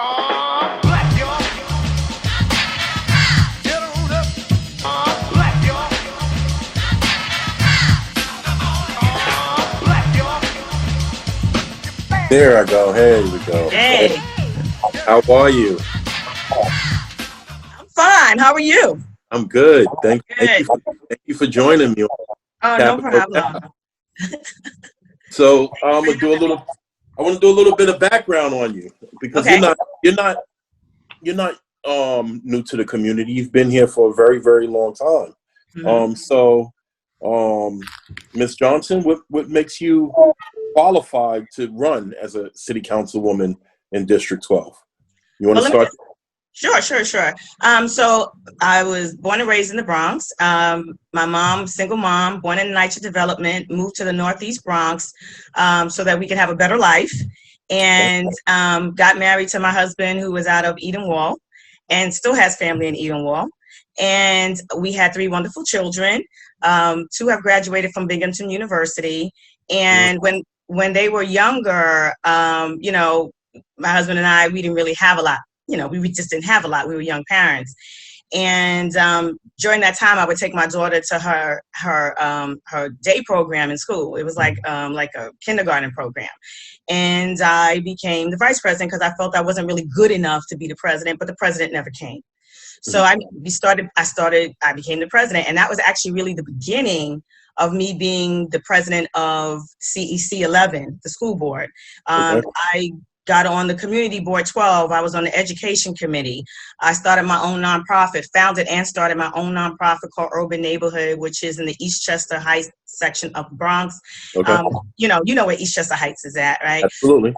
Black, y'all. Get on up. Black, y'all. Black, y'all. There I go. Here we go. Hey, How are you? I'm fine. How are you? I'm good. Thank Good. you for joining me on Oh, no Capitol problem. Chapter. So I'm gonna do a little. I want to do a little bit of background on you because Okay. you're not new to the community. You've been here for a very, very long time. Mhm. Ms. Johnson, what makes you qualified to run as a city councilwoman in District 12? You want Well, to let me start? Sure. So I was born and raised in the Bronx. My mom, single mom, born in NYCHA development, moved to the Northeast Bronx so that we could have a better life. And got married to my husband, who was out of Eden Wall and still has family in Eden Wall. And we had 3 wonderful children. 2 have graduated from Binghamton University. And when they were younger, my husband and I, we didn't really have a lot. We just didn't have a lot. We were young parents. And during that time, I would take my daughter to her day program in school. It was like a kindergarten program. And I became the vice president because I felt I wasn't really good enough to be the president, but the president never came. So I became the president. And that was actually really the beginning of me being the president of CEC 11, the school board. I got on the community board 12. I was on the education committee. I started my own nonprofit, founded and started my own nonprofit called Urban Neighborhood, which is in the Eastchester Heights section of Bronx. Okay. You know where Eastchester Heights is at, right? Absolutely.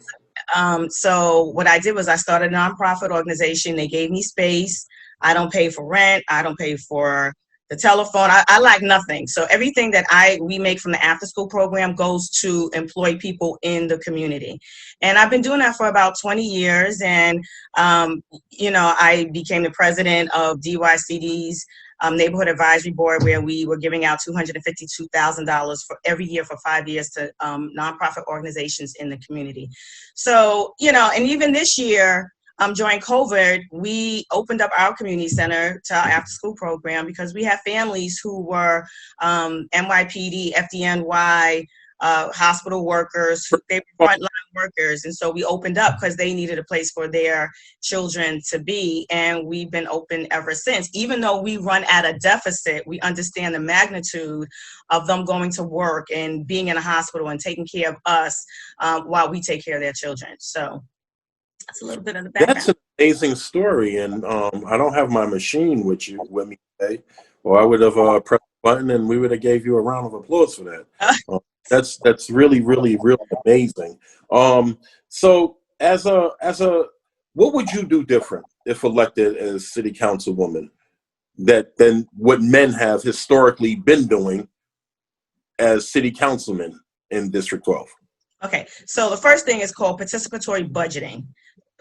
So what I did was I started a nonprofit organization. They gave me space. I don't pay for rent. I don't pay for the telephone. I lack nothing. So everything that we make from the after school program goes to employ people in the community. And I've been doing that for about 20 years. And, I became the president of DYCD's Neighborhood Advisory Board, where we were giving out $252,000 for every year for 5 years to nonprofit organizations in the community. So, and even this year, during COVID, we opened up our community center to our after school program because we have families who were NYPD, FDNY, hospital workers, they were frontline workers. And so we opened up because they needed a place for their children to be. And we've been open ever since. Even though we run at a deficit, we understand the magnitude of them going to work and being in a hospital and taking care of us while we take care of their children. So that's a little bit of the background. That's an amazing story, and I don't have my machine with me today, or I would have pressed the button and we would have gave you a round of applause for that. That's really, really, really amazing. So what would you do different if elected as city councilwoman than what men have historically been doing as city councilmen in District 12? Okay, so the first thing is called participatory budgeting.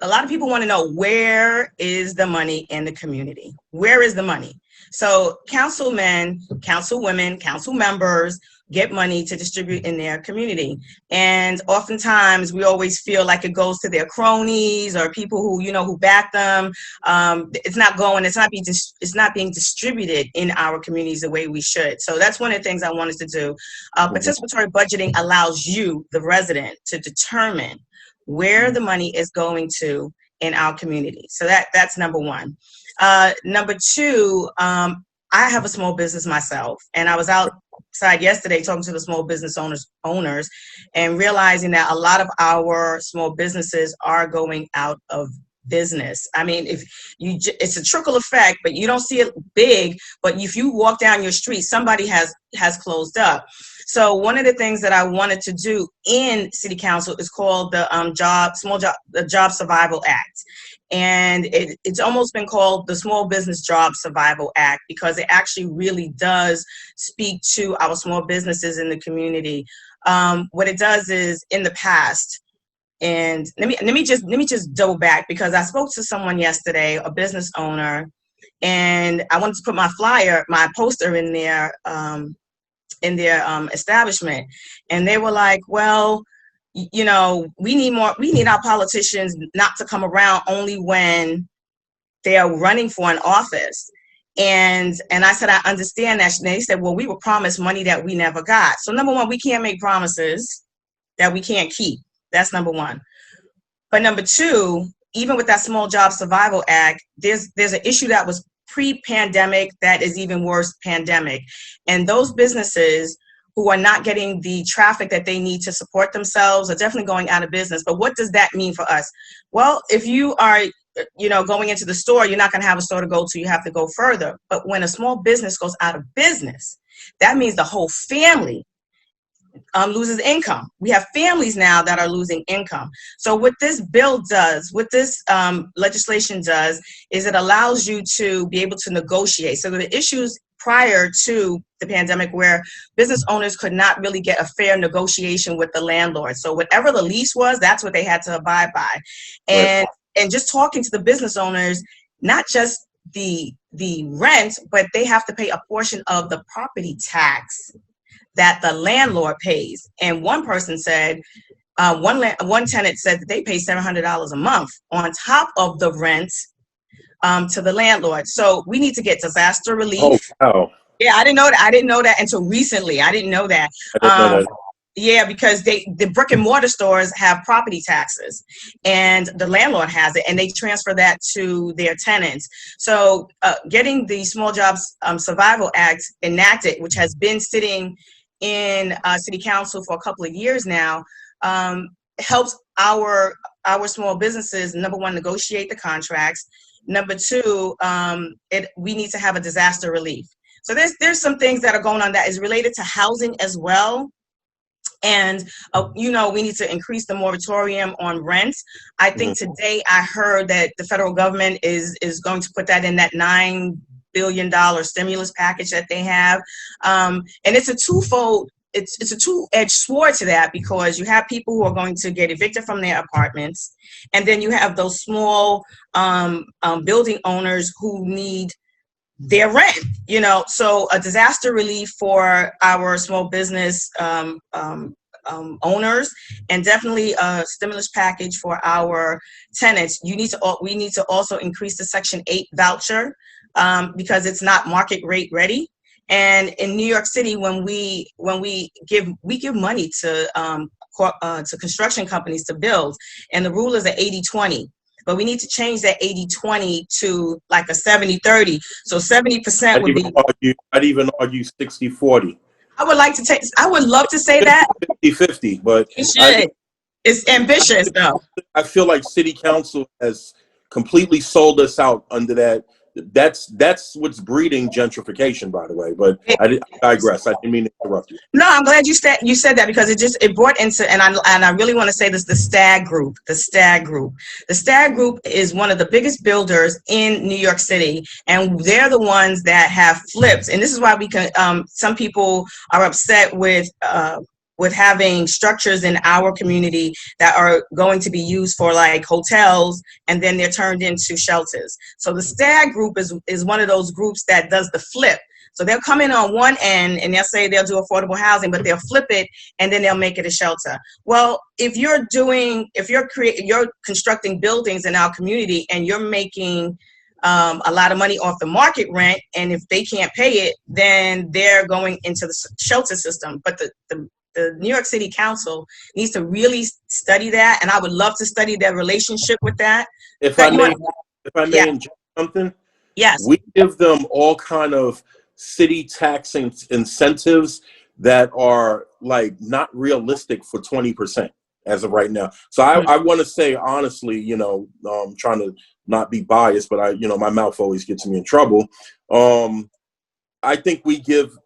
A lot of people want to know, where is the money in the community? Where is the money? So councilmen, councilwomen, council members get money to distribute in their community. And oftentimes we always feel like it goes to their cronies or people who back them. It's not being distributed in our communities the way we should. So that's one of the things I wanted to do. Participatory budgeting allows you, the resident, to determine where the money is going to in our community. So that's number one. Number two, I have a small business myself, and I was outside yesterday talking to the small business owners and realizing that a lot of our small businesses are going out of business. I mean, it's a trickle effect, but you don't see it big, but if you walk down your street, somebody has closed up. So one of the things that I wanted to do in City Council is called the Job Survival Act. And it's almost been called the Small Business Job Survival Act because it actually really does speak to our small businesses in the community. What it does is, in the past, and let me just double back, because I spoke to someone yesterday, a business owner, and I wanted to put my poster in their establishment, and they were like, well, you know, we need our politicians not to come around only when they are running for an office. And I said, I understand that. And they said, well, we were promised money that we never got. So number one, we can't make promises that we can't keep. That's number one. But number two, even with that Small Job Survival Act, there's an issue that was pre-pandemic that is even worse pandemic. And those businesses who are not getting the traffic that they need to support themselves are definitely going out of business. But what does that mean for us? Well, if you are, you know, going into the store, you're not going to have a store to go to. You have to go further. But when a small business goes out of business, that means the whole family loses income. We have families now that are losing income. So what this bill does, what this legislation does, is it allows you to be able to negotiate. So the issues prior to the pandemic where business owners could not really get a fair negotiation with the landlord. So whatever the lease was, that's what they had to abide by. And and just talking to the business owners, not just the rent, but they have to pay a portion of the property tax that the landlord pays. And one person said, one tenant said that they pay $700 a month on top of the rent to the landlord. So we need to get disaster relief. Oh, wow. Yeah, I didn't know that. I didn't know that until recently. I didn't know that. I didn't know that. Yeah, because the brick and mortar stores have property taxes and the landlord has it, and they transfer that to their tenants. So getting the Small Jobs Survival Act enacted, which has been sitting in City Council for a couple of years now, helps our small businesses, number one, negotiate the contracts. Number two, we need to have a disaster relief. So there's some things that are going on that is related to housing as well. And, you know, we need to increase the moratorium on rents. I think today I heard that the federal government is going to put that in that $9 billion stimulus package that they have. And it's a twofold, it's a two-edged sword to that, because you have people who are going to get evicted from their apartments. And then you have those small building owners who need their rent, you know. So a disaster relief for our small business owners, and definitely a stimulus package for our tenants. We need to also increase the Section 8 voucher because it's not market rate ready. And in New York City, when we give money to construction companies to build, and the rule is an 80-20. But we need to change that 80-20 to like a 70-30. So 70% would be. I'd even argue 60-40. I would love to say that. 50-50, but it should. It's ambitious though. I feel like City Council has completely sold us out under that. That's what's breeding gentrification, by the way. But I digress. I didn't mean to interrupt you. No, I'm glad you said that, because it brought into, and I really want to say this, the STAG group. The STAG group is one of the biggest builders in New York City, and they're the ones that have flipped. And this is why we can. Some people are upset with having structures in our community that are going to be used for like hotels, and then they're turned into shelters. So the STAG group is one of those groups that does the flip. So they'll come in on one end and they'll say they'll do affordable housing, but they'll flip it and then they'll make it a shelter. Well, if you're constructing buildings in our community and you're making a lot of money off the market rent, and if they can't pay it, then they're going into the shelter system. But the New York City Council needs to really study that, and I would love to study their relationship with that. If I may inject something, yes, we give them all kind of city tax incentives that are like not realistic for 20% as of right now. So I want to say honestly, you know, trying to not be biased, but my mouth always gets me in trouble. I think we give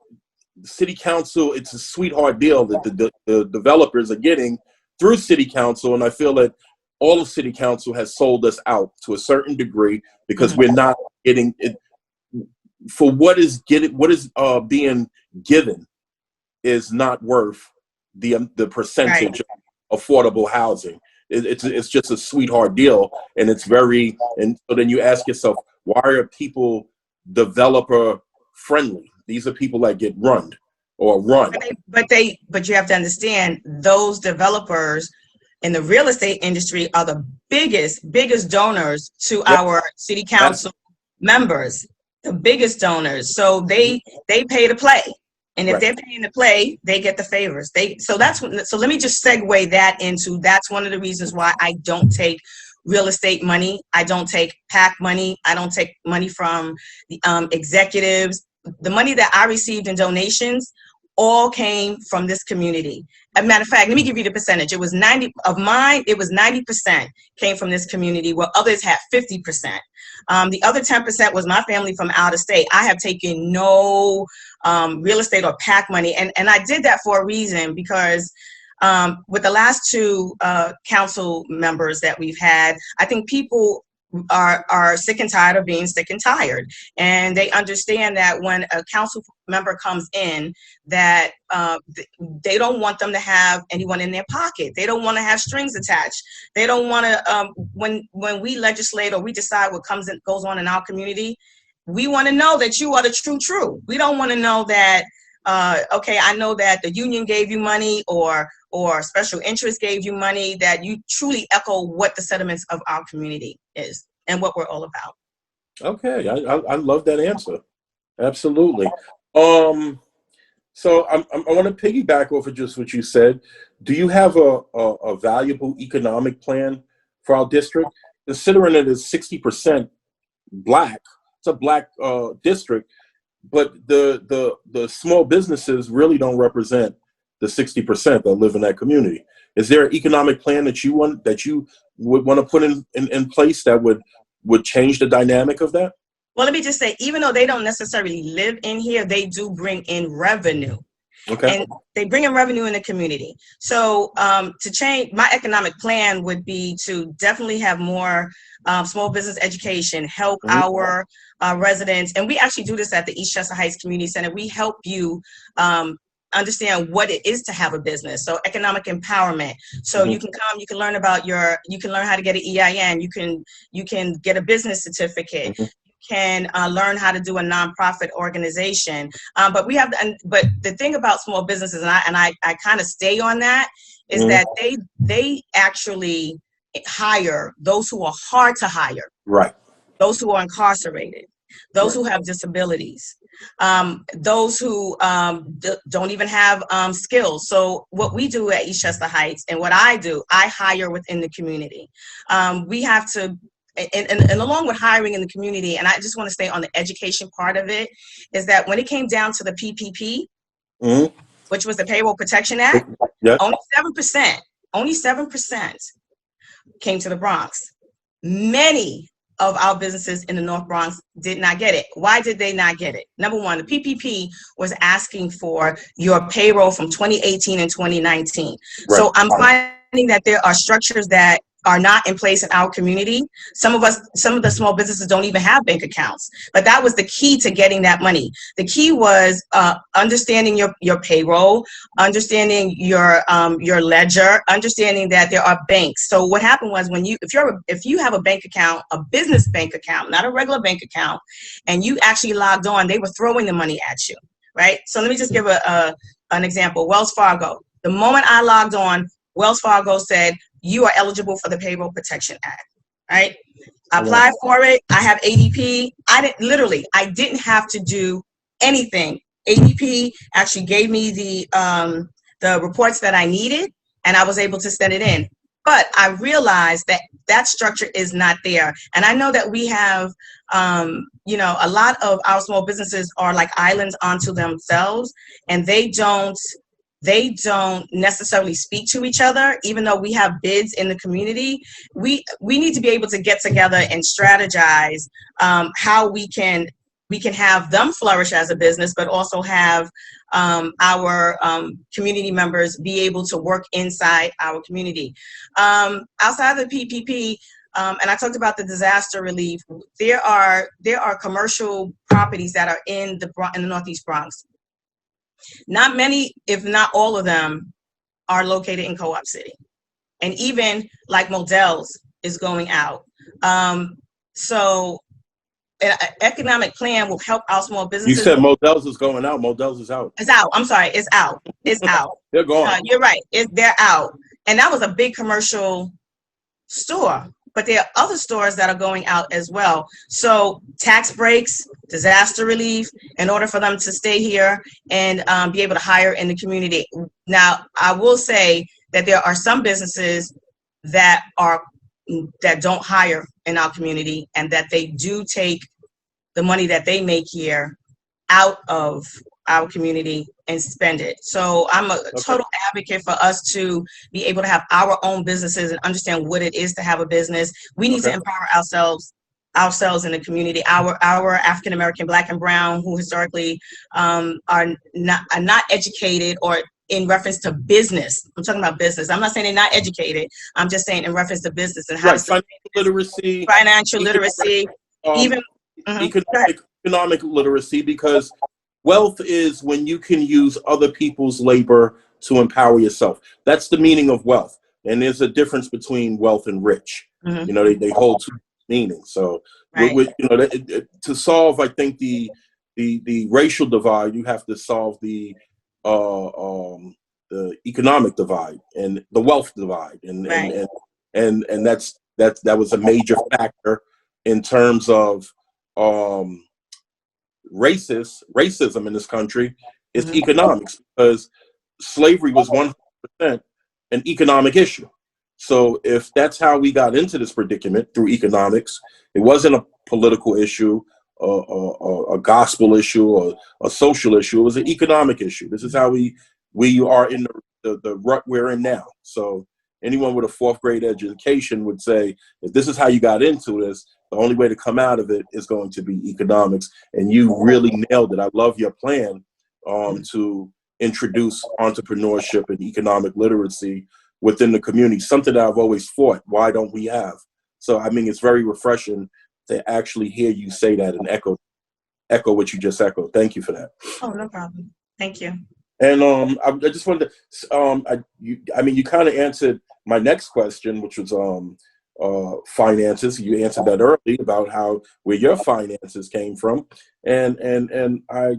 City Council, it's a sweetheart deal that the developers are getting through City Council, and I feel that all of City Council has sold us out to a certain degree, because we're not getting it for what is being given is not worth the percentage of affordable housing. It's just a sweetheart deal, and it's and so then you ask yourself, why are people developer friendly? These are people that get run. But you have to understand, those developers in the real estate industry are the biggest donors to our city council members, the biggest donors. So they pay to play. And if they're paying to play, they get the favors. So let me just segue that into, that's one of the reasons why I don't take real estate money. I don't take PAC money. I don't take money from the executives. The money that I received in donations all came from this community. As a matter of fact, let me give you the percentage. It was 90% came from this community, while others had 50%. The other 10% was my family from out of state. I have taken no real estate or PAC money. And I did that for a reason, because with the last two council members that we've had, I think people are sick and tired of being sick and tired. And they understand that when a council member comes in, that they don't want them to have anyone in their pocket. They don't want to have strings attached. They don't want to, when we legislate or we decide what goes on in our community, we want to know that you are the true. We don't want to know that, okay, I know that the union gave you money or special interest gave you money, that you truly echo what the sentiments of our community is and what we're all about. Okay, I love that answer. Absolutely. So I want to piggyback off of just what you said. Do you have a valuable economic plan for our district? Considering it is 60% Black, it's a Black district, but the small businesses really don't represent the 60% that live in that community. Is there an economic plan that you would want to put in place that would change the dynamic of that? Well, let me just say, even though they don't necessarily live in here, they do bring in revenue. Okay. And they bring in revenue in the community. So to change, my economic plan would be to definitely have more small business education, help our residents. And we actually do this at the East Chester Heights Community Center. We help you understand what it is to have a business. So economic empowerment. So you can come, you can learn about you can learn how to get an EIN. You can get a business certificate. Can learn how to do a nonprofit organization. But the thing about small businesses, and I kind of stay on that, is that they actually hire those who are hard to hire. Right. Those who are incarcerated, those who have disabilities, those who don't even have skills. So what we do at East Chester Heights, and what I do, I hire within the community. We have to, and along with hiring in the community, and I just want to stay on the education part of it, is that when it came down to the PPP, which was the Payroll Protection Act, only 7% came to the Bronx. Many of our businesses in the North Bronx did not get it. Why did they not get it? Number one, the PPP was asking for your payroll from 2018 and 2019. Right. So I'm finding that there are structures that are not in place in our community. Some of the small businesses don't even have bank accounts, but that was the key to getting that money. The key was understanding your payroll, understanding your ledger, understanding that there are banks. So what happened was, if you have a bank account, a business bank account, not a regular bank account, and you actually logged on, they were throwing the money at you, right? So let me just give an example. Wells Fargo. The moment I logged on, Wells Fargo said, you are eligible for the Payroll Protection Act, right? I applied for it. I have ADP. I didn't have to do anything. ADP actually gave me the reports that I needed, and I was able to send it in. But I realized that structure is not there. And I know that we have, a lot of our small businesses are like islands unto themselves, and they don't necessarily speak to each other. Even though we have bids in the community, we need to be able to get together and strategize how we can have them flourish as a business, but also have our community members be able to work inside our community. Outside of the PPP, and I talked about the disaster relief, there are commercial properties that are in the Northeast Bronx. Not many, if not all of them, are located in Co-op City. And even like Modell's is going out. So an economic plan will help our small businesses. You said Modell's is going out. Modell's is out. It's out. I'm sorry. It's out. It's out. They're gone. You're right. They're out. And that was a big commercial store. But there are other stores that are going out as well. So tax breaks, disaster relief, in order for them to stay here and be able to hire in the community. Now, I will say that there are some businesses that don't hire in our community, and that they do take the money that they make here out of our community and spend it. So I'm a total advocate for us to be able to have our own businesses and understand what it is to have a business. We need to empower ourselves in the community. Our African American, Black and Brown, who historically are not educated, or in reference to business. I'm talking about business. I'm not saying they're not educated. I'm just saying in reference to business and how financial literacy, even economic literacy, because wealth is when you can use other people's labor to empower yourself. That's the meaning of wealth. And there's a difference between wealth and rich. You know, they hold two meanings. So, to solve, I think, the racial divide, you have to solve the economic divide and the wealth divide, and that was a major factor in terms of racism in this country is economics, because slavery was 100% an economic issue. So if that's how we got into this predicament, through economics, it wasn't a political issue, a gospel issue, or a social issue. It was an economic issue. This is how we are in the rut we're in now. So anyone with a 4th grade education would say, if this is how you got into this, the only way to come out of it is going to be economics. And you really nailed it. I love your plan to introduce entrepreneurship and economic literacy within the community, something that I've always fought. Why don't we have? So, I mean, it's very refreshing to actually hear you say that and echo what you just echoed. Thank you for that. Oh, no problem. Thank you. And I just wanted to, you kind of answered my next question, which was finances. You answered that early about where your finances came from, and I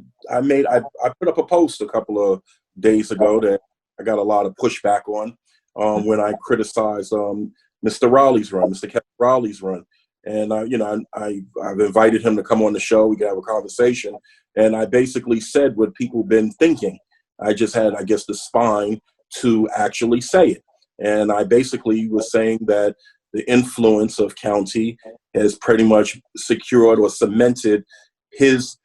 put up a post a couple of days ago that I got a lot of pushback on when I criticized Mr. Raleigh's run, Mr. Kevin Raleigh's run. And I've invited him to come on the show. We can have a conversation. And I basically said what people have been thinking. I just had, I guess, the spine to actually say it. And I basically was saying that the influence of county has pretty much secured or cemented his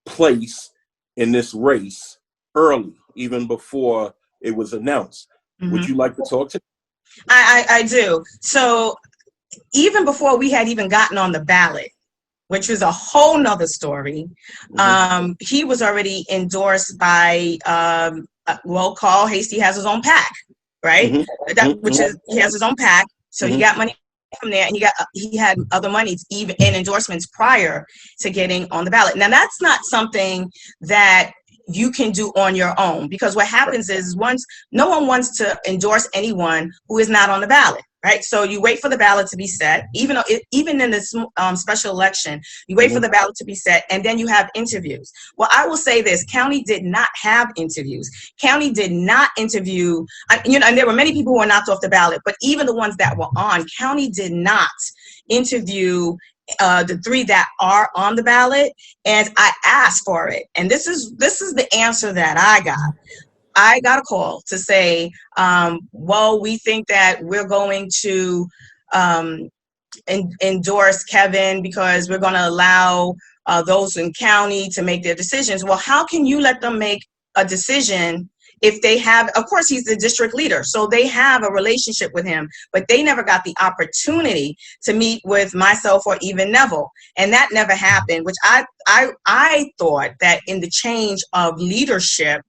place in this race early, even before it was announced. Would you like to talk to me? I do. So even before we had even gotten on the ballot, which was a whole nother story, he was already endorsed by, Carl Hasty has his own PAC, right? He has his own PAC. So he got money from there, and he had other monies, even in endorsements prior to getting on the ballot. Now, that's not something that you can do on your own, because what happens is no one wants to endorse anyone who is not on the ballot, right? So you wait for the ballot to be set, even in this special election, you wait for the ballot to be set, and then you have interviews. Well, I will say this: county did not have interviews. County did not interview, and there were many people who were knocked off the ballot, but even the ones that were on, county did not interview the 3 that are on the ballot, and I asked for it. And this is the answer that I got. I got a call to say, we think that we're going to endorse Kevin because we're going to allow those in county to make their decisions. Well, how can you let them make a decision if they have, of course, he's the district leader, so they have a relationship with him, but they never got the opportunity to meet with myself or even Neville, and that never happened, which I thought that in the change of leadership,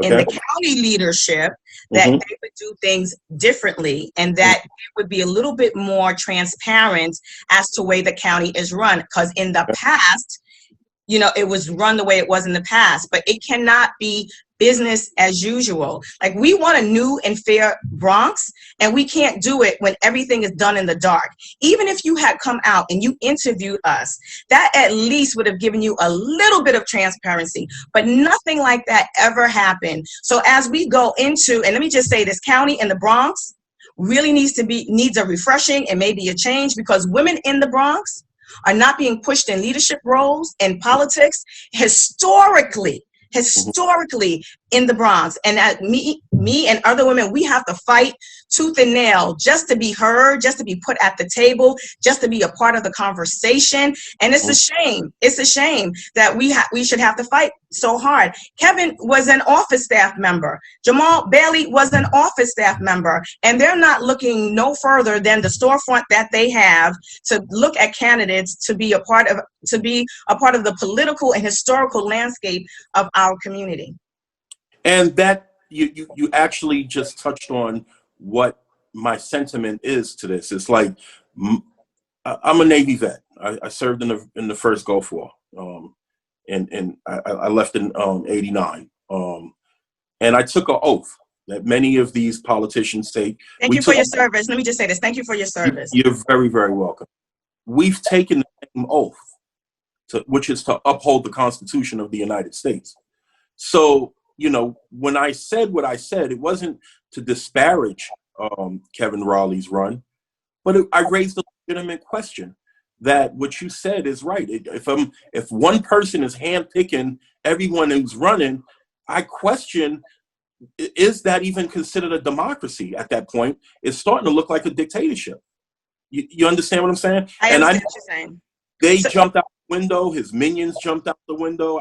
in the county leadership, that they would do things differently, and that it would be a little bit more transparent as to the way the county is run, because in the past, it was run the way it was in the past, but it cannot be business as usual. Like, we want a new and fair Bronx, and we can't do it when everything is done in the dark. Even if you had come out and you interviewed us, that at least would have given you a little bit of transparency, but nothing like that ever happened. So as we go into, and let me just say this, county and the Bronx really needs a refreshing and maybe a change, because women in the Bronx are not being pushed in leadership roles in politics historically in the Bronx. And me and other women, we have to fight tooth and nail just to be heard, just to be put at the table, just to be a part of the conversation. And it's a shame. It's a shame that we should have to fight so hard. Kevin was an office staff member. Jamal Bailey was an office staff member. And they're not looking no further than the storefront that they have to look at candidates to be a part of the political and historical landscape of our community. And that you actually just touched on what my sentiment is to this. It's like, I'm a Navy vet. I served in the first Gulf War, and I left in '89. And I took an oath that many of these politicians take. Thank you for your service. Let me just say this. Thank you for your service. You're very, very welcome. We've taken the same oath, which is to uphold the Constitution of the United States. So, when I said what I said, it wasn't to disparage Kevin Raleigh's run, but I raised a legitimate question that what you said is right. If one person is handpicking everyone who's running, I question, is that even considered a democracy at that point? It's starting to look like a dictatorship. You understand what I'm saying? I understand what you're saying. They jumped out the window. His minions jumped out the window.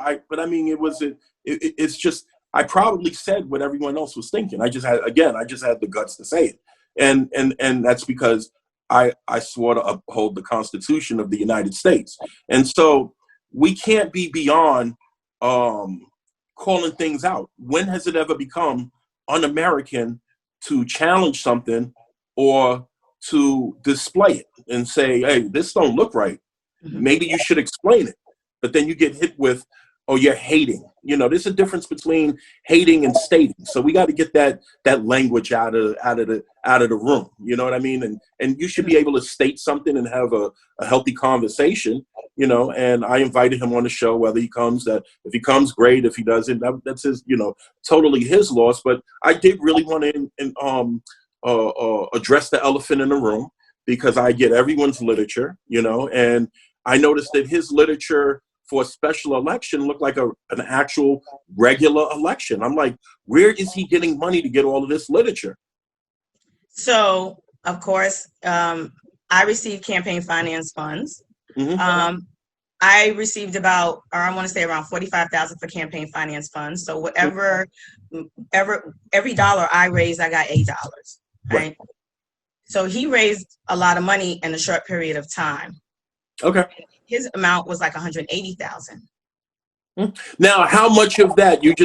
It's just, I probably said what everyone else was thinking. I just had the guts to say it. And that's because I swore to uphold the Constitution of the United States. And so we can't be beyond calling things out. When has it ever become un-American to challenge something or to display it and say, hey, this don't look right. Maybe you should explain it. But then you get hit with, oh, you're hating. There's a difference between hating and stating. So we got to get that language out of the room. You know what I mean? And you should be able to state something and have a healthy conversation. And I invited him on the show. Whether he comes, if he comes, great. If he doesn't, that's his. Totally his loss. But I did really want to address the elephant in the room, because I get everyone's literature. And I noticed that his literature for a special election looked like an actual regular election. I'm like, where is he getting money to get all of this literature? So, of course, I received campaign finance funds. Mm-hmm. I received around $45,000 for campaign finance funds. So every dollar I raised, I got $8. Right? So he raised a lot of money in a short period of time. Okay. His amount was like $180,000. Now, how much of that you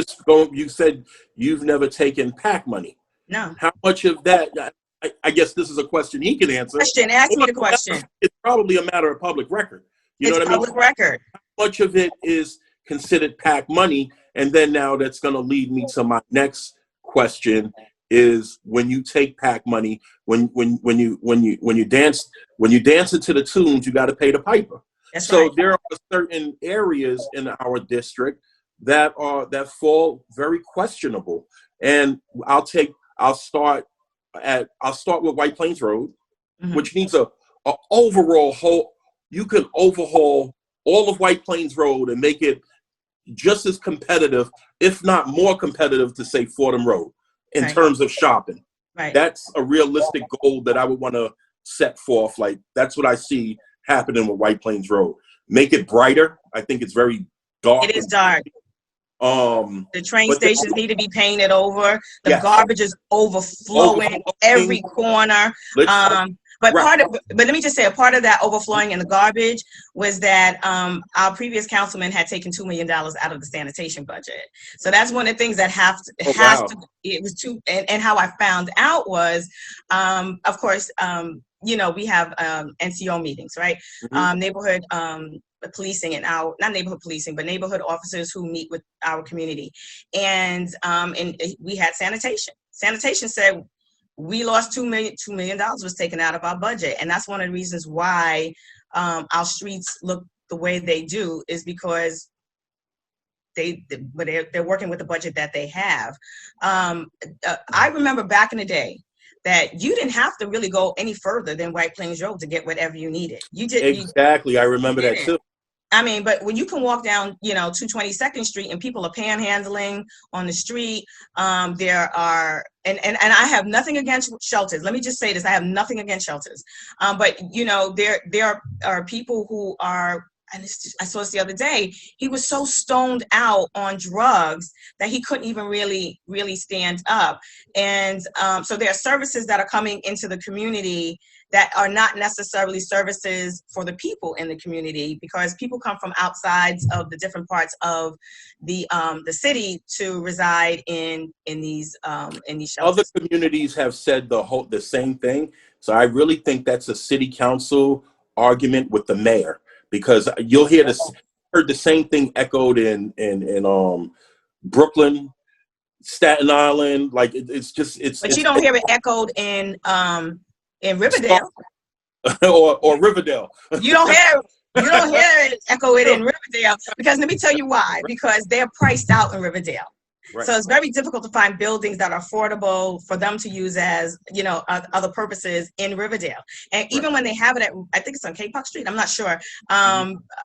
said you've never taken PAC money? No. How much of that? I guess this is a question he can answer. Ask me the question. It's probably a matter of public record. You know what I mean? Public record. How much of it is considered PAC money? And then now that's going to lead me to my next question: is when you take PAC money, when you dance into the tunes, you got to pay the piper. That's right. There are certain areas in our district that fall very questionable, and I'll start with White Plains Road, mm-hmm. which needs a overall whole. You can overhaul all of White Plains Road and make it just as competitive, if not more competitive, to say Fordham Road in terms of shopping. Right. That's a realistic goal that I would want to set forth. Like, that's what I see happening with White Plains Road. Make it brighter. I think it's very dark. It is dark. The train stations need to be painted over. The garbage is overflowing every corner. But let me just say, a part of that overflowing in the garbage was that our previous councilman had taken $2 million out of the sanitation budget. So that's one of the things that it was too. And how I found out was, of course, we have NCO meetings, right? Mm-hmm. Neighborhood policing and not neighborhood policing, but neighborhood officers who meet with our community. And we had sanitation. Sanitation said, we lost $2 million was taken out of our budget. And that's one of the reasons why our streets look the way they do, is because they're working with the budget that they have. I remember back in the day, that you didn't have to really go any further than White Plains Road to get whatever you needed. You did. Exactly. I remember that too. I mean, but when you can walk down, 222nd Street and people are panhandling on the street, there are, and I have nothing against shelters. Let me just say this: I have nothing against shelters, but there are people who are. And I saw this the other day. He was so stoned out on drugs that he couldn't even really stand up. And so there are services that are coming into the community that are not necessarily services for the people in the community, because people come from outsides of the different parts of the city to reside in these shelters. Other communities have said the same thing. So I really think that's a city council argument with the mayor, because you'll heard the same thing echoed in Brooklyn, Staten Island. Like But you don't hear it echoed in Riverdale. or Riverdale. You don't hear it echoed in Riverdale, because let me tell you why. Because they're priced out in Riverdale. Right. So it's very difficult to find buildings that are affordable for them to use as, other purposes in Riverdale. And even when they have it I think it's on K. Park Street, I'm not sure,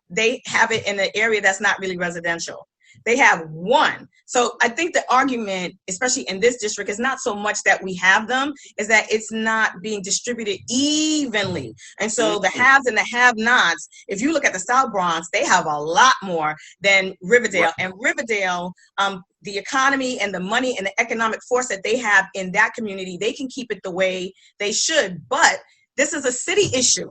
they have it in an area that's not really residential. They have one. So I think the argument, especially in this district, is not so much that we have them, is that it's not being distributed evenly. And so the haves and the have-nots, if you look at the South Bronx, they have a lot more than Riverdale. Right. And Riverdale, the economy and the money and the economic force that they have in that community, they can keep it the way they should. But this is a city issue.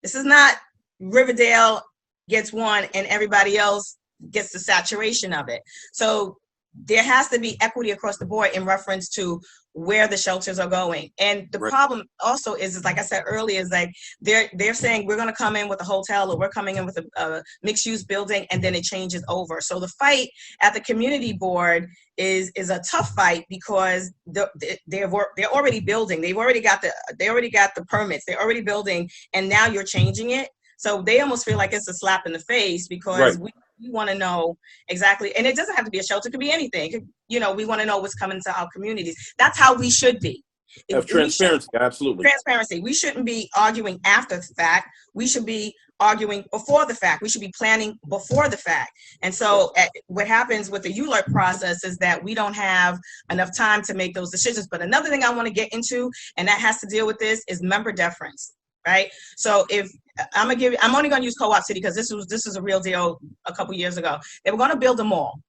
This is not Riverdale gets one and everybody else gets the saturation of it. So there has to be equity across the board in reference to where the shelters are going. And the problem also is like I said earlier, is like they're saying we're going to come in with a hotel, or we're coming in with a mixed use building, and then it changes over. So the fight at the community board is a tough fight, because they're already building. They've already got the permits. They're already building, and now you're changing it. So they almost feel like it's a slap in the face, because we want to know exactly, and it doesn't have to be a shelter, it could be anything. We want to know what's coming to our communities. That's how we should be. Have transparency, absolutely. Transparency. We shouldn't be arguing after the fact. We should be arguing before the fact. We should be planning before the fact. And so what happens with the ULERP process is that we don't have enough time to make those decisions. But another thing I want to get into, and that has to deal with this, is member deference. Right. So if I'm only going to use Co-op City, because this was a real deal a couple years ago. They were going to build a mall.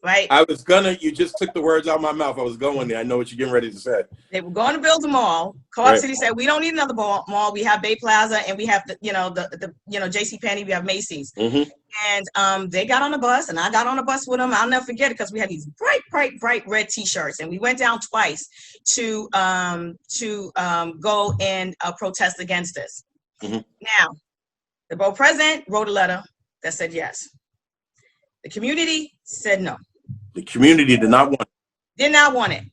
Right. You just took the words out of my mouth. I was going there. I know what you're getting ready to say. They were going to build a mall. Co-op City said, we don't need another mall. We have Bay Plaza, and we have the JCPenney, we have Macy's. And they got on the bus, and I got on the bus with them. I'll never forget it, because we had these bright red T-shirts, and we went down twice to go and protest against this. Now, the borough president wrote a letter that said yes. The community said no. The community did not want it. Did not want it.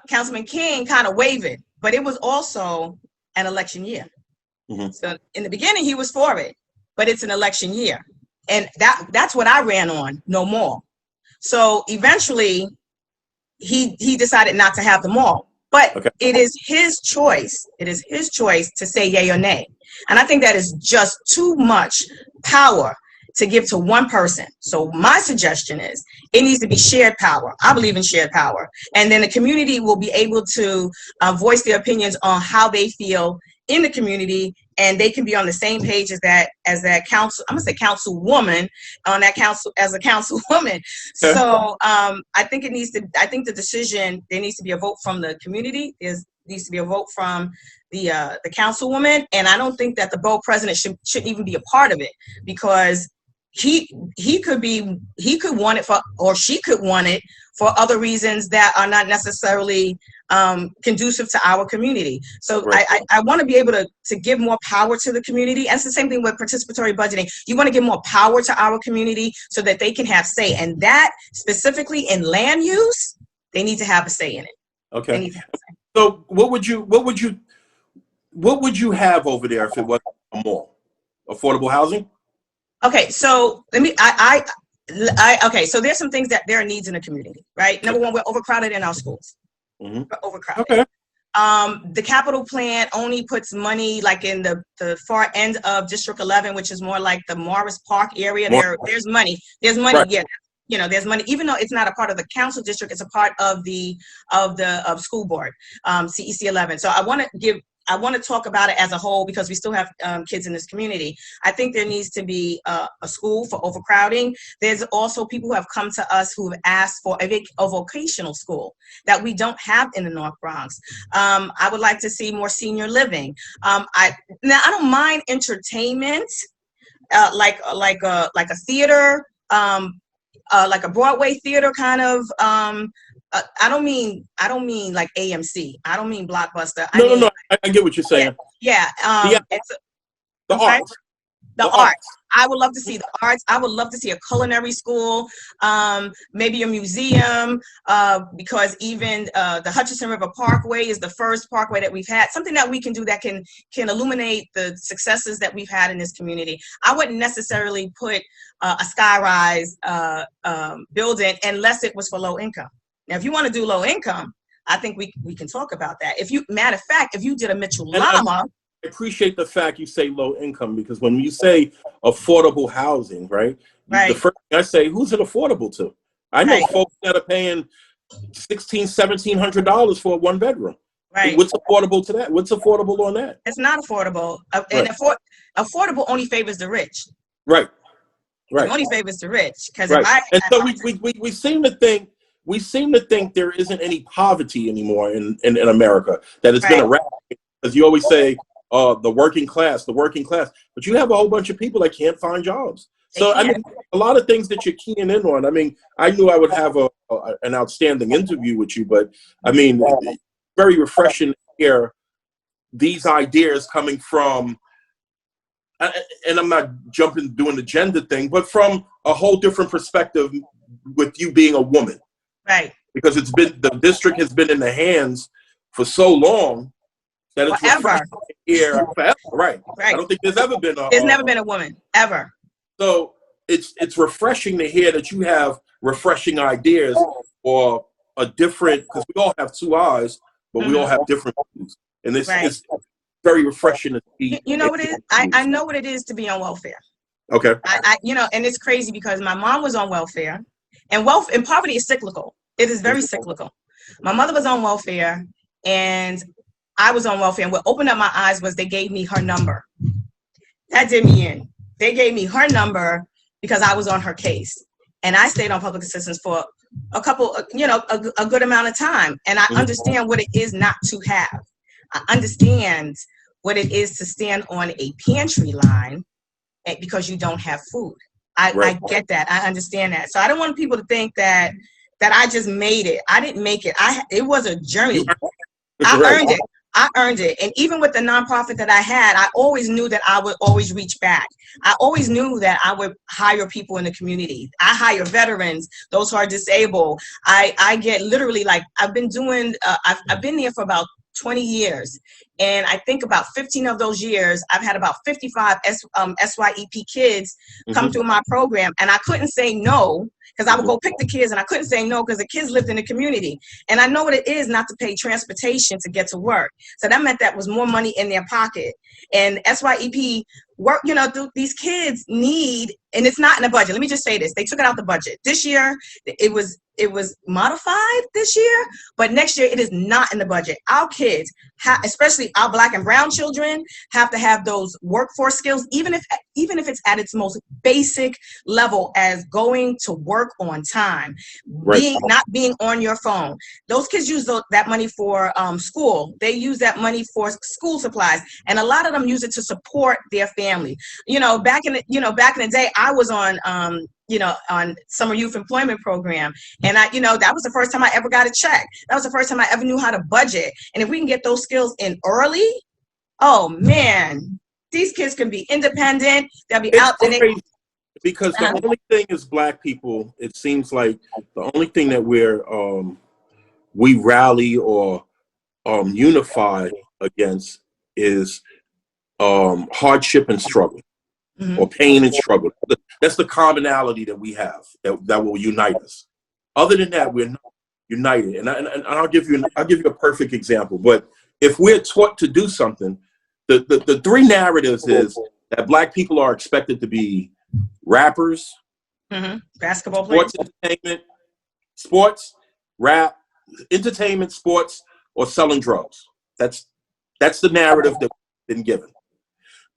Councilman King kind of wavered, but it was also an election year. So in the beginning, he was for it, but it's an election year. And that's what I ran on, no more. So eventually, he decided not to have the mall. But it is his choice. It is his choice to say yay or nay. And I think that is just too much power to give to one person. So my suggestion is it needs to be shared power. I believe in shared power. And then the community will be able to voice their opinions on how they feel in the community, and they can be on the same page as that council. I'm gonna say councilwoman on that council as a councilwoman. So I think the decision, there needs to be a vote from the community. There needs to be a vote from the councilwoman, and I don't think that the borough president shouldn't even be a part of it, because he could want it for, or she could want it for other reasons that are not necessarily conducive to our community. So I want to be able to give more power to the community. And it's the same thing with participatory budgeting. You want to give more power to our community so that they can have say. And that specifically in land use, they need to have a say in it. Okay. So what would you have over there if it wasn't a mall? Affordable housing? Okay, so so there's some things that there are needs in the community, right? Number one, we're overcrowded in our schools. We're overcrowded. Okay. The capital plan only puts money like in the far end of District 11, which is more like the Morris Park area. There's money. There's money. Right. Yeah. You know, there's money, even though it's not a part of the council district, it's a part of the school board, CEC 11. So I want to talk about it as a whole because we still have kids in this community. I think there needs to be a school for overcrowding. There's also people who have come to us who have asked for a vocational school that we don't have in the North Bronx. I would like to see more senior living. I don't mind entertainment, like a theater. Like a Broadway theater kind of. I don't mean like AMC. I don't mean Blockbuster. No. I get what you're saying. Yeah. It's the arts. The arts. I would love to see the arts. I would love to see a culinary school, maybe a museum, because even the Hutchinson River Parkway is the first parkway that we've had. Something that we can do that can illuminate the successes that we've had in this community. I wouldn't necessarily put a skyrise building unless it was for low income. Now, if you want to do low income, I think we can talk about that. Matter of fact, if you did a Mitchell Lama. I appreciate the fact you say low income, because when you say affordable housing, right? The first thing I say, who's it affordable to? I know folks that are paying $1,600, $1,700 for a one bedroom. Right. What's affordable to that? What's affordable on that? It's not affordable. And affordable only favors the rich. Right. It only favors the rich. And so we seem to think there isn't any poverty anymore in America, that it's going to eradicate. Because you always say, the working class, but you have a whole bunch of people that can't find jobs. So I mean, a lot of things that you're keying in on. I mean, I knew I would have an outstanding interview with you, but I mean, it's very refreshing to hear these ideas coming from, and I'm not doing the gender thing, but from a whole different perspective with you being a woman. Right. Because the district has been in the hands for so long that it's forever. Here forever, right? I don't think there's ever been there's never been a woman ever. So it's refreshing to hear that you have refreshing ideas or a different, because we all have two eyes, but we all have different views, and it's very refreshing to see. You know what it is? I know what it is to be on welfare. Okay. And it's crazy because my mom was on welfare, and poverty is cyclical. It is very cyclical. My mother was on welfare, and I was on welfare, and what opened up my eyes was they gave me her number. That did me in. They gave me her number because I was on her case, and I stayed on public assistance for a good amount of time, and I understand what it is not to have. I understand what it is to stand on a pantry line because you don't have food. I get that. I understand that. So I don't want people to think that I just made it. I didn't make it. It was a journey. I earned it. And even with the nonprofit that I had, I always knew that I would always reach back. I always knew that I would hire people in the community. I hire veterans, those who are disabled. I get literally, like, I've been doing, I've been there for about 20 years. And I think about 15 of those years, I've had about 55 SYEP kids come through my program. And I couldn't say no, because I would go pick the kids, and I couldn't say no because the kids lived in the community. And I know what it is not to pay transportation to get to work. So that meant that was more money in their pocket. And SYEP work, these kids need, and it's not in the budget. Let me just say this. They took it out the budget. This year, it was modified this year, but next year it is not in the budget. Our kids, especially our Black and brown children, have to have those workforce skills, even if it's at its most basic level, as going to work on time, not being on your phone. Those kids use that money for school. They use that money for school supplies, and a lot of them use it to support their family. Back in the day, I was on on summer youth employment program. And that was the first time I ever got a check. That was the first time I ever knew how to budget. And if we can get those skills in early, oh man, these kids can be independent. They'll be out there. Because the only thing is, Black people, it seems like the only thing that we rally or unify against is hardship and struggle. Or pain and struggle. That's the commonality that we have that will unite us. Other than that, we're not united. And I'll give you a perfect example. But if we're taught to do something, the three narratives is that Black people are expected to be rappers, basketball players, sports, rap, entertainment, sports, or selling drugs. That's the narrative that we've been given.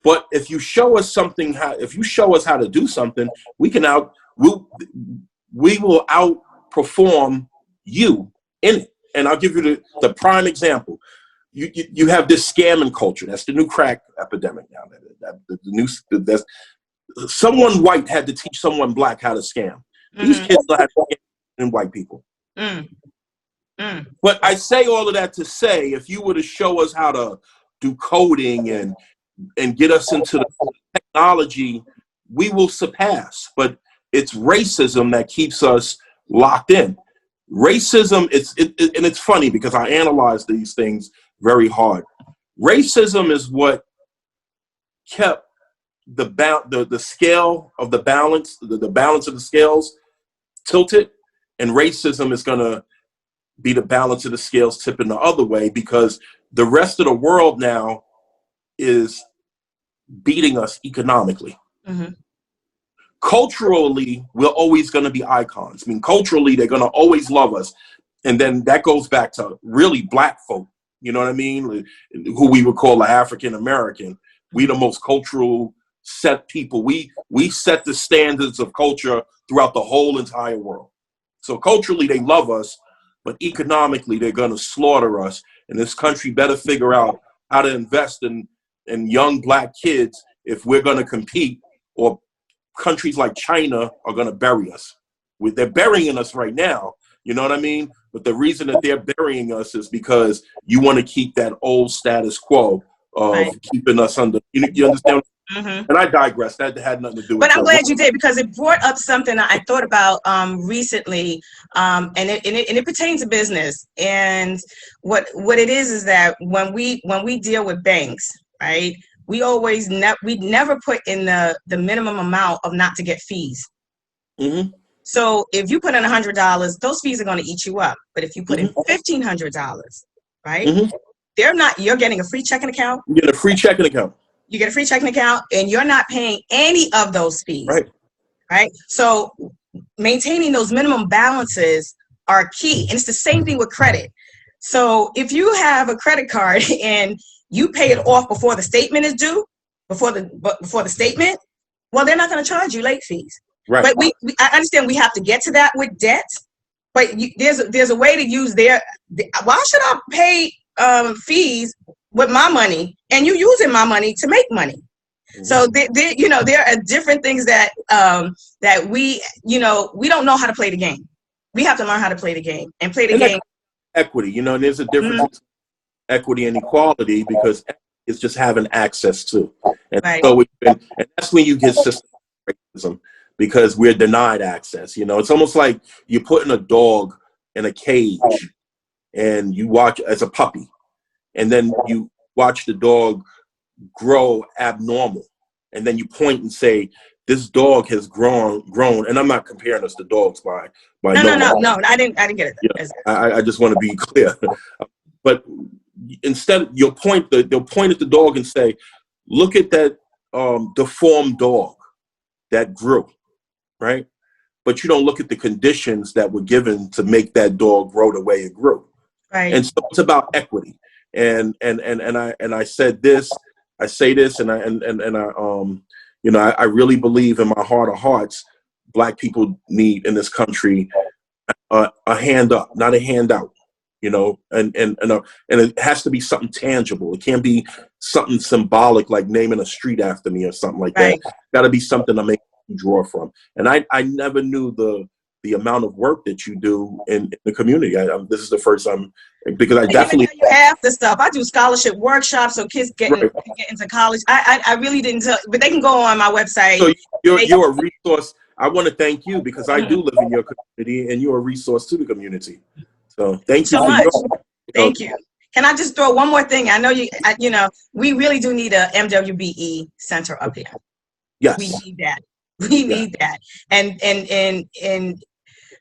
But if you show us how to do something, we will outperform you in it. And I'll give you the prime example. You have this scamming culture. That's the new crack epidemic now. Someone white had to teach someone Black how to scam. These kids know how to scam than white people. But I say all of that to say, if you were to show us how to do coding and get us into the technology, we will surpass. But it's racism that keeps us locked in. Racism, and it's funny because I analyze these things very hard. Racism is what kept the scale of the balance, the balance of the scales tilted, and racism is going to be the balance of the scales tipping the other way, because the rest of the world now is beating us economically. Culturally, we're always going to be icons. I mean, culturally, they're going to always love us. And then that goes back to really Black folk, you know what I mean? Who we would call African American. We the most cultural set people. We set the standards of culture throughout the whole entire world. So culturally, they love us, but economically, they're going to slaughter us. And this country better figure out how to invest in young Black kids if we're going to compete, or countries like China are going to bury us. They're burying us right now, you know what I mean? But the reason that they're burying us is because you want to keep that old status quo of keeping us under, you understand? And I digress. That had nothing to do with it. But I'm glad you did, because it brought up something I thought about recently, and it pertains to business. And what it is that when we deal with banks, right, we always we never put in the minimum amount of not to get fees. So if you put in $100, those fees are going to eat you up. But if you put in $1,500, right, you're getting a free checking account. You get a free checking account. You get a free checking account, and you're not paying any of those fees. Right. So maintaining those minimum balances are key. And it's the same thing with credit. So if you have a credit card and you pay it off before the statement is due, before the statement, well, they're not going to charge you late fees. Right. But I understand we have to get to that with debt, but there's a way to use why should I pay fees with my money and you using my money to make money? So there are different things that we don't know how to play the game. We have to learn how to play the game and play the game. Equity, and there's a difference. Equity and equality, because it's just having access to, and so and that's when you get systemic racism, because we're denied access. It's almost like you're putting a dog in a cage and you watch as a puppy, and then you watch the dog grow abnormal, and then you point and say, this dog has grown, and I'm not comparing us to dogs by no, I didn't get it. I just want to be clear. But instead, they'll point at the dog and say, look at that deformed dog that grew, right? But you don't look at the conditions that were given to make that dog grow the way it grew. Right. And so it's about equity. And I said this, I say this, and I really believe in my heart of hearts, Black people need in this country a hand up, not a handout. And it has to be something tangible. It can't be something symbolic like naming a street after me or something like that. It's got to be something to make you draw from. And I never knew the amount of work that you do in the community. This is the first time, because I definitely half the stuff. I do scholarship workshops so kids get into college. I really didn't tell, but they can go on my website. So you're a resource. I want to thank you, because I do live in your community, and you're a resource to the community. So thank you so much. Thank you. Can I just throw one more thing? I know we really do need a MWBE center up here. Yes. We need that. We need that. And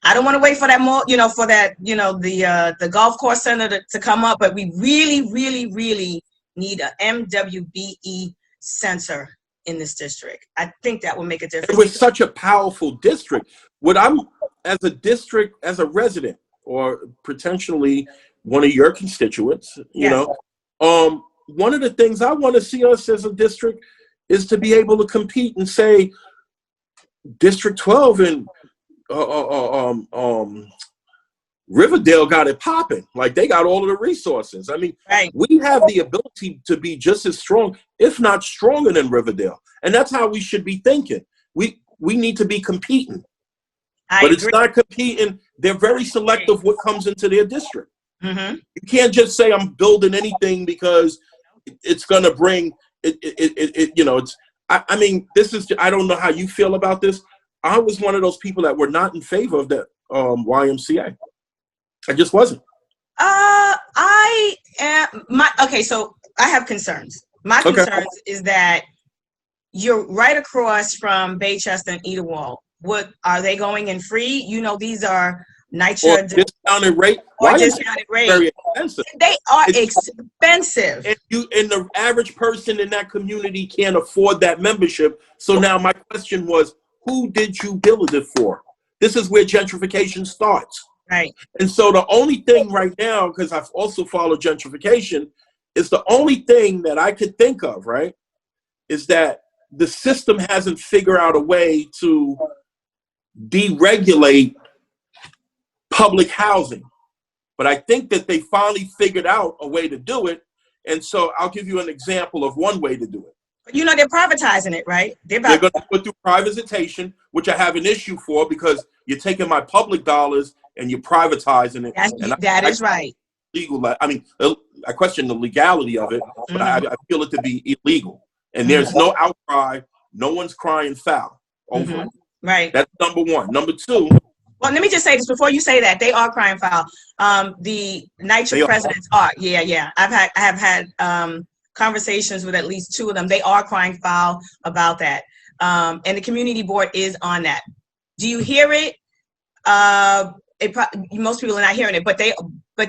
I don't want to wait for that more, for that, the golf course center to come up, but we really, really, really need a MWBE center in this district. I think that will make a difference. It was such a powerful district. What I'm, as a district, as a resident, or potentially one of your constituents, one of the things I want to see us as a district is to be able to compete and say, District 12 and Riverdale got it popping. Like, they got all of the resources. I mean, right. We have the ability to be just as strong, if not stronger than Riverdale. And that's how we should be thinking. We need to be competing. But it's not competing. They're very selective what comes into their district. Mm-hmm. You can't just say I'm building anything because it's going to bring it's, I mean, this is, I don't know how you feel about this. I was one of those people that were not in favor of that YMCA. I just wasn't. So I have concerns. My concerns is that you're right across from Baychester and Edenwald. What are they going in free? These are NYCHA discounted rate. Discounted rate. Very expensive. They are expensive. And the average person in that community can't afford that membership. So now my question was, who did you build it for? This is where gentrification starts. Right. And so the only thing right now, because I've also followed gentrification, is the only thing that I could think of, right, is that the system hasn't figured out a way to deregulate public housing. But I think that they finally figured out a way to do it. And so I'll give you an example of one way to do it. They're privatizing it, right? They're going to go through privatization, which I have an issue for because you're taking my public dollars and you're privatizing it. That is right. Legal. I mean, I question the legality of it, but I feel it to be illegal. And there's no outcry. No one's crying foul over it. Right. That's number one. Number two. Well, let me just say this before you say that. They are crying foul. The NYCHA presidents are. Yeah. I have had conversations with at least two of them. They are crying foul about that. And the community board is on that. Do you hear it? Most people are not hearing it, but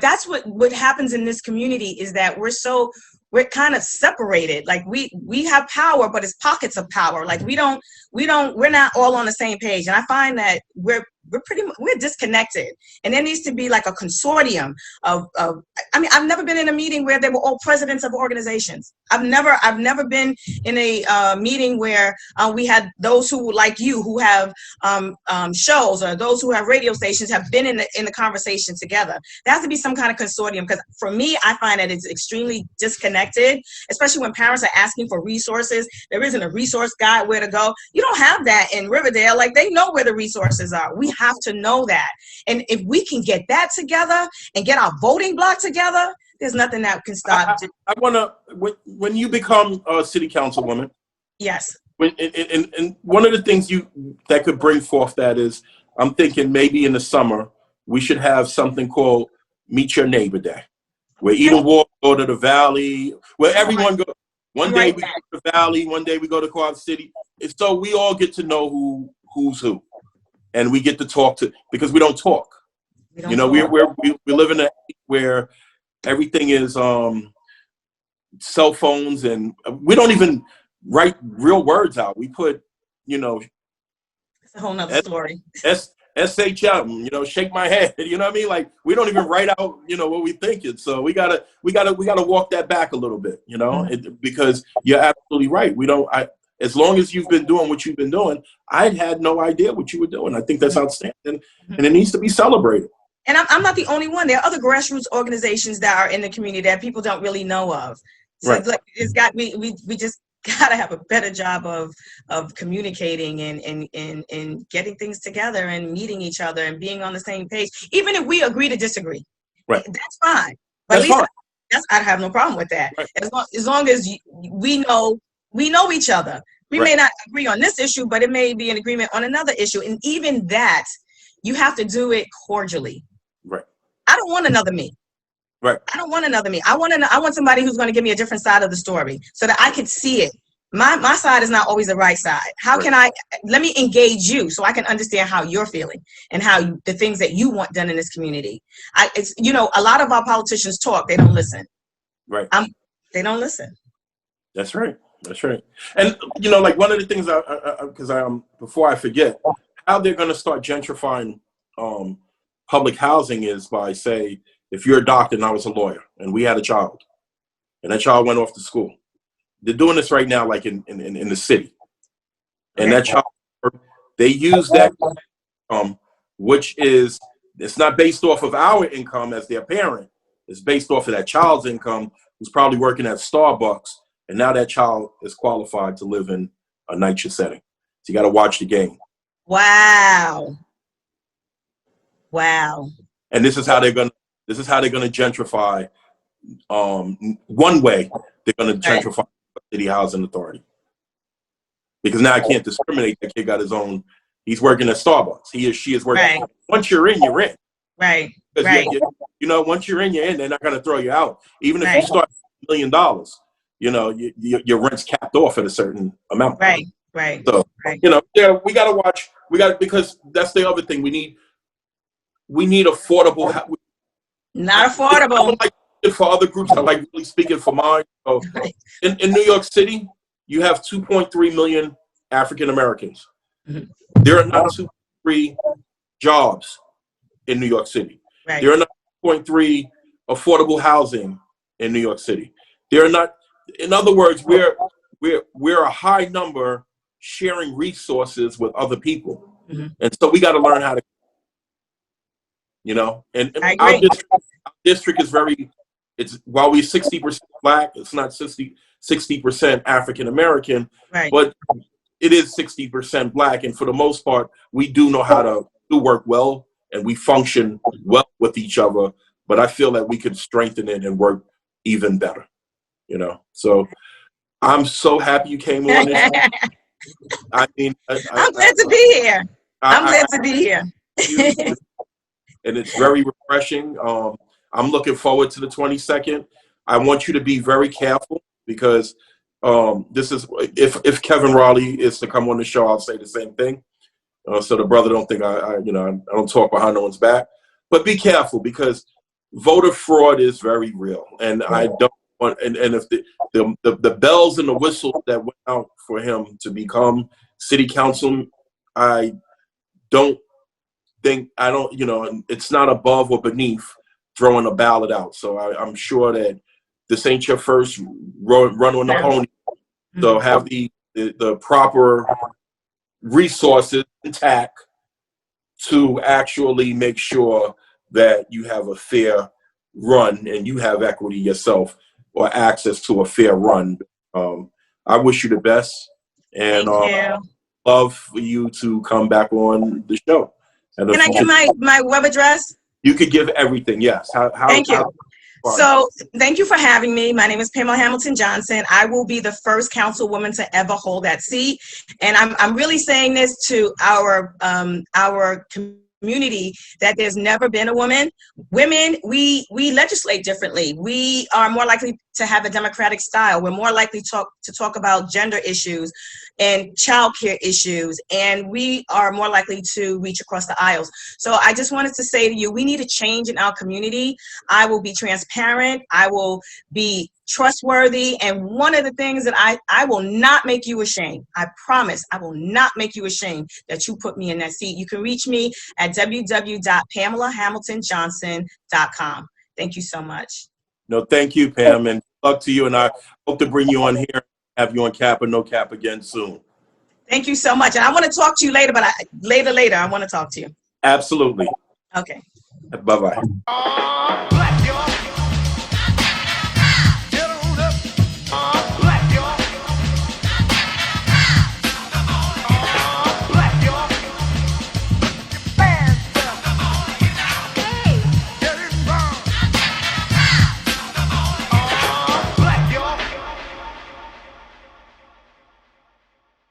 that's what happens in this community is that we're kind of separated. Like we have power, but it's pockets of power. Like we're not all on the same page. And I find that we're disconnected, and there needs to be like a consortium of I've never been in a meeting where they were all presidents of organizations. I've never been in a meeting where we had those who, like you, who have shows, or those who have radio stations have been in the conversation together. There has to be some kind of consortium, because for me, I find that it's extremely disconnected, especially when parents are asking for resources. There isn't a resource guide where to go. You don't have that in Riverdale. Like, they know where the resources are. We have to know that. And if we can get that together and get our voting block together, there's nothing that can stop. I want to, when you become a city councilwoman. Yes. And one of the things that could bring forth that is, I'm thinking maybe in the summer, we should have something called Meet Your Neighbor Day, where Edenwald go to the Valley, where everyone go. One day we go to the Valley, one day we go to Quad City. So we all get to know who's who. And we get to talk to, because we don't talk. We live in a where everything is cell phones, and we don't even write real words out. We put, it's a whole nother story. SHM, shake my head. You know what I mean? Like, we don't even write out, what we thinking. So we gotta walk that back a little bit, because you're absolutely right. As long as you've been doing what you've been doing, I had no idea what you were doing. I think that's outstanding, and it needs to be celebrated. And I'm not the only one. There are other grassroots organizations that are in the community that people don't really know of. So right. We just gotta have a better job of communicating and getting things together and meeting each other and being on the same page. Even if we agree to disagree, right? That's fine. But that's at least I have no problem with that. Right. As long as we know each other. We may not agree on this issue, but it may be an agreement on another issue. And even that, you have to do it cordially. Right. I don't want another me. Right. I don't want another me. I want somebody who's going to give me a different side of the story so that I can see it My side is not always the right side. How Right. can I, let me engage you so I can understand how you're feeling and how the things that you want done in this community. It's, you know, a lot of our politicians talk, they don't listen. Right. They don't listen. That's right. That's right. And you know, like one of the things because before I forget, how they're going to start gentrifying public housing is by, say, if you're a doctor and I was a lawyer and we had a child and that child went off to school. They're doing this right now, like in the city. And that child, they use that which is, it's not based off of our income as their parent. It's based off of that child's income, who's probably working at Starbucks. And now that child is qualified to live in a NYCHA setting. So you got to watch the game. Wow. Wow. And this is how they're going to gentrify. One way they're going to gentrify the city housing authority. Because now I can't discriminate. That kid got his own, he's working at Starbucks. He or she is working. Right. Once you're in, you're in. Right. Because Right. you know, once you're in, you're in. They're not going to throw you out. Even if you start $1 million, you know, your rent's capped off at a certain amount. Right. Right. So, Right. you know, yeah, we got to watch. Because that's the other thing. We need affordable. Not affordable. Like for other groups, I like really speaking for mine. So, in New York City, you have 2.3 million African Americans. Mhm. There are not 2.3 jobs in New York City. Right. There are not 2.3 affordable housing in New York City. There are not. In other words, we're a high number sharing resources with other people, and so we got to learn how to. You know, and our district is very. It's while we're 60% Black, it's not 60% African American, Right. but it is 60% Black, and for the most part, we do know how to work well, and we function well with each other. But I feel that we could strengthen it and work even better. You know, so I'm so happy you came on this. I mean, I'm glad to be here. I'm glad to be here. And it's very refreshing. I'm looking forward to the 22nd. I want you to be very careful because this is if Kevin Raleigh is to come on the show, I'll say the same thing. So the brother don't think I don't talk behind no one's back. But be careful because voter fraud is very real, and I don't want. And if the bells and the whistles that went out for him to become city councilman, I don't think it's not above or beneath throwing a ballot out. So I'm sure that this ain't your first run on the pony. So have the proper resources intact to actually make sure that you have a fair run and you have equity yourself or access to a fair run. I wish you the best and love for you to come back on the show. And can I give my web address? You could give everything, yes. Thank you. So thank you for having me. My name is Pamela Hamilton Johnson. I will be the first councilwoman to ever hold that seat. And I'm really saying this to our community that there's never been a woman. Women, we legislate differently. We are more likely to have a democratic style. We're more likely to talk about gender issues and childcare issues, and we are more likely to reach across the aisles. So I just wanted to say to you, we need a change in our community. I will be transparent. I will be trustworthy. And one of the things that I will not make you ashamed. I promise I will not make you ashamed that you put me in that seat. You can reach me at www.PamelaHamiltonJohnson.com. Thank you so much. No, thank you, Pam, and good luck to you. And I hope to bring you on here, have you on KAP or no KAP again soon. Thank you so much. And I want to talk to you later, but later, I want to talk to you. Absolutely. Okay. Bye-bye. Black,